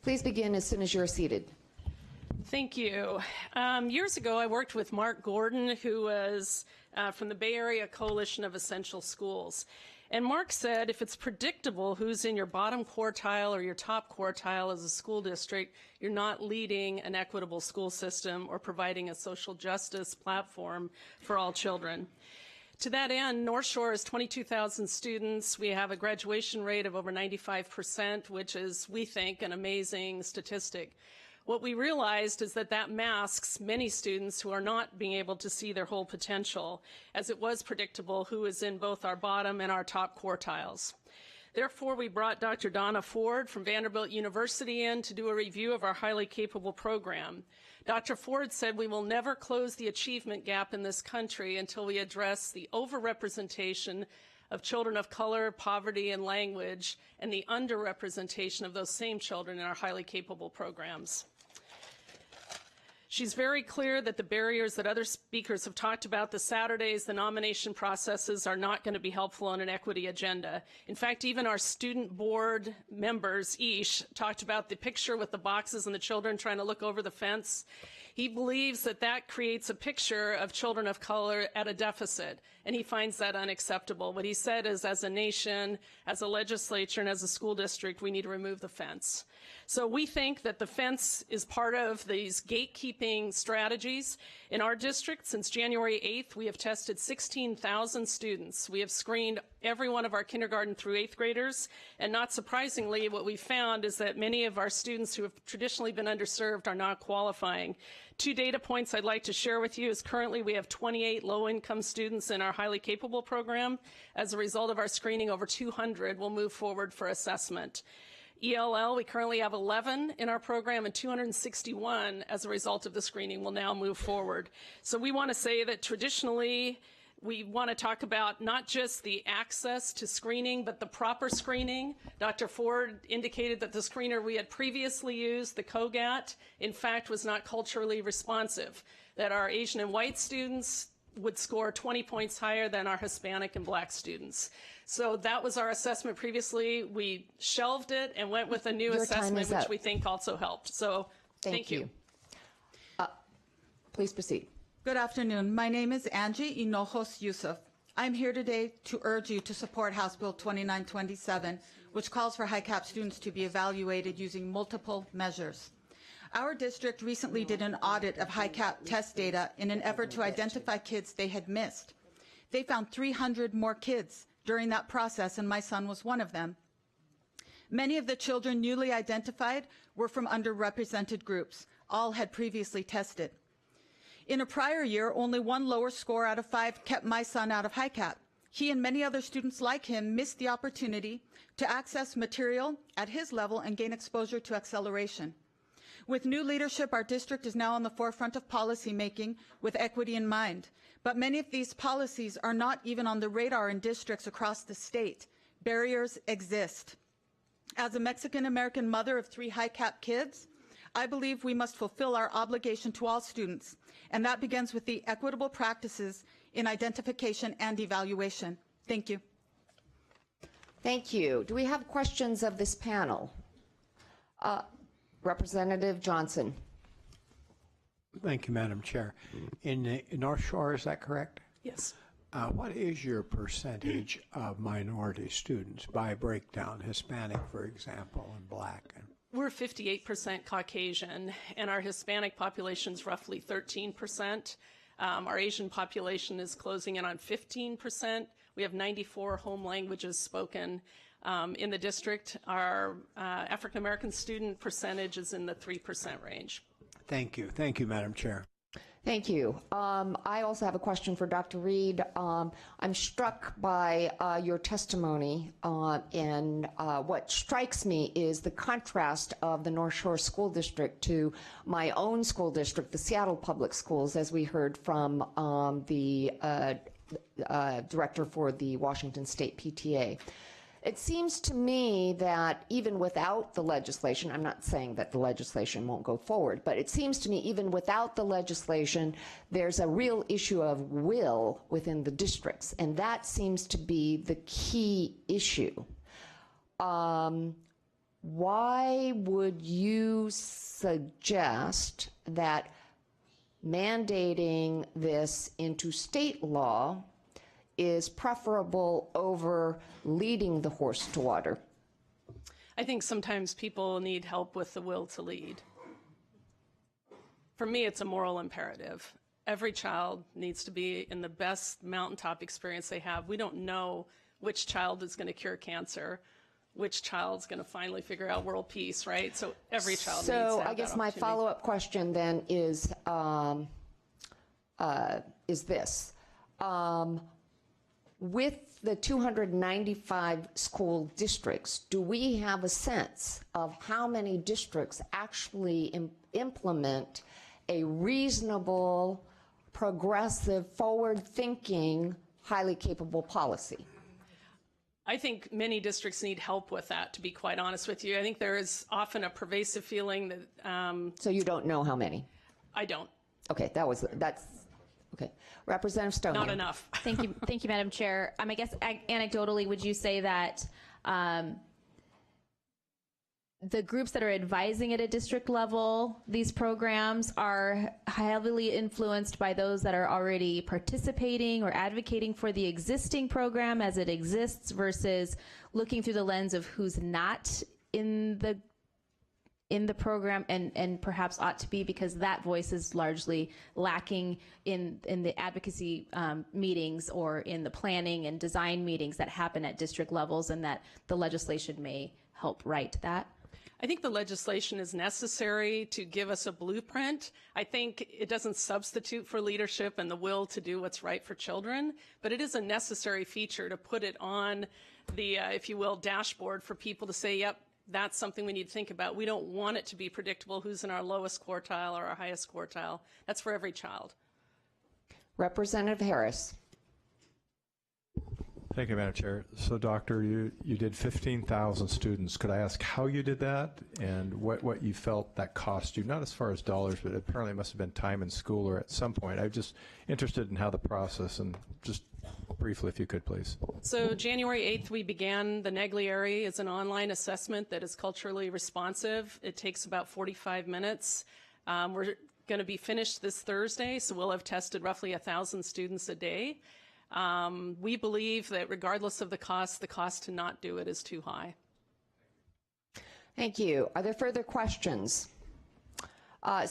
Please begin as soon as you're seated. Thank you. Years ago, I worked with Mark Gordon, who was from the Bay Area Coalition of Essential Schools. And Mark said, if it's predictable who's in your bottom quartile or your top quartile as a school district, you're not leading an equitable school system or providing a social justice platform for all children. To that end, North Shore is 22,000 students. We have a graduation rate of over 95%, which is, we think, an amazing statistic. What we realized is that that masks many students who are not being able to see their whole potential, as it was predictable who is in both our bottom and our top quartiles. Therefore, we brought Dr. Donna Ford from Vanderbilt University in to do a review of our highly capable program. Dr. Ford said we will never close the achievement gap in this country until we address the overrepresentation of children of color, poverty, and language, and the underrepresentation of those same children in our highly capable programs. She's very clear that the barriers that other speakers have talked about, the Saturdays, the nomination processes, are not going to be helpful on an equity agenda. In fact, even our student board members, Ish, talked about the picture with the boxes and the children trying to look over the fence. He believes that that creates a picture of children of color at a deficit, and he finds that unacceptable. What he said is, as a nation, as a legislature, and as a school district, we need to remove the fence. So we think that the fence is part of these gatekeeping strategies. In our district, since January 8th, we have tested 16,000 students. We have screened every one of our kindergarten through 8th graders, and not surprisingly, what we found is that many of our students who have traditionally been underserved are not qualifying. 2 data points I'd like to share with you is currently we have 28 low-income students in our highly capable program. As a result of our screening, over 200 will move forward for assessment. ELL, we currently have 11 in our program, and 261 as a result of the screening will now move forward. So we want to say that traditionally, we want to talk about not just the access to screening, but the proper screening. Dr. Ford indicated that the screener we had previously used, the COGAT, in fact, was not culturally responsive, that our Asian and white students would score 20 points higher than our Hispanic and Black students. So that was our assessment previously. We shelved it and went with a new assessment, which we think also helped. So thank you. Please proceed. Good afternoon. My name is Angie Hinojos Yusuf. I'm here today to urge you to support House Bill 2927, which calls for HiCap students to be evaluated using multiple measures. Our district recently did an audit of HiCap test data in an effort to identify kids they had missed. They found 300 more kids during that process, and my son was one of them. Many of the children newly identified were from underrepresented groups. All had previously tested. In a prior year, only 1 lower score out of 5 kept my son out of HiCap. He and many other students like him missed the opportunity to access material at his level and gain exposure to acceleration. With new leadership, our district is now on the forefront of policy making with equity in mind. But many of these policies are not even on the radar in districts across the state. Barriers exist. As a Mexican-American mother of 3 HiCap kids, I believe we must fulfill our obligation to all students, and that begins with the equitable practices in identification and evaluation. Thank you. Thank you. Do we have questions of this panel? Representative Johnson. Thank you, Madam Chair. In North Shore, is that correct? Yes. What is your percentage of minority students by breakdown, Hispanic, for example, and Black? We're 58% Caucasian, and our Hispanic population is roughly 13%. Our Asian population is closing in on 15%. We have 94 home languages spoken in the district. Our African American student percentage is in the 3% range. Thank you. Thank you, Madam Chair. Thank you. I also have a question for Dr. Reid. I'm struck by your testimony, and what strikes me is the contrast of the Northshore School District to my own school district, the Seattle Public Schools, as we heard from the director for the Washington State PTA. It seems to me that even without the legislation, I'm not saying that the legislation won't go forward, but it seems to me even without the legislation, there's a real issue of will within the districts, and that seems to be the key issue. why would you suggest that mandating this into state law is preferable over leading the horse to water? I think sometimes people need help with the will to lead. For me, it's a moral imperative. Every child needs to be in the best mountaintop experience they have. We don't know which child is going to cure cancer, which child's going to finally figure out world peace, right? So every child needs to have So that I guess my opportunity. follow-up question then is this. With the 295 school districts, do we have a sense of how many districts actually implement a reasonable, progressive, forward-thinking, highly capable policy? I think many districts need help with that, to be quite honest with you. I think there is often a pervasive feeling that... So you don't know how many? I don't. Okay, that's, okay. Representative Stone. Not enough. Thank you, Madam Chair. I guess anecdotally, would you say that the groups that are advising at a district level these programs are heavily influenced by those that are already participating or advocating for the existing program as it exists versus looking through the lens of who's not in the program and perhaps ought to be, because that voice is largely lacking in the advocacy meetings or in the planning and design meetings that happen at district levels, and that the legislation may help right that? I think the legislation is necessary to give us a blueprint. I think it doesn't substitute for leadership and the will to do what's right for children, but it is a necessary feature to put it on the, if you will, dashboard for people to say, yep, that's something we need to think about. We don't want it to be predictable who's in our lowest quartile or our highest quartile. That's for every child. Representative Harris. Thank you, Madam Chair. So, Doctor, you did 15,000 students. Could I ask how you did that and what you felt that cost you? Not as far as dollars, but apparently it must have been time in school or at some point. I'm just interested in how the process, and just briefly, if you could, please. So January 8th, we began the Neglieri as an online assessment that is culturally responsive. It takes about 45 minutes. We're going to be finished this Thursday, so we'll have tested roughly 1,000 students a day. We believe that regardless of the cost to not do it is too high. Thank you. Are there further questions?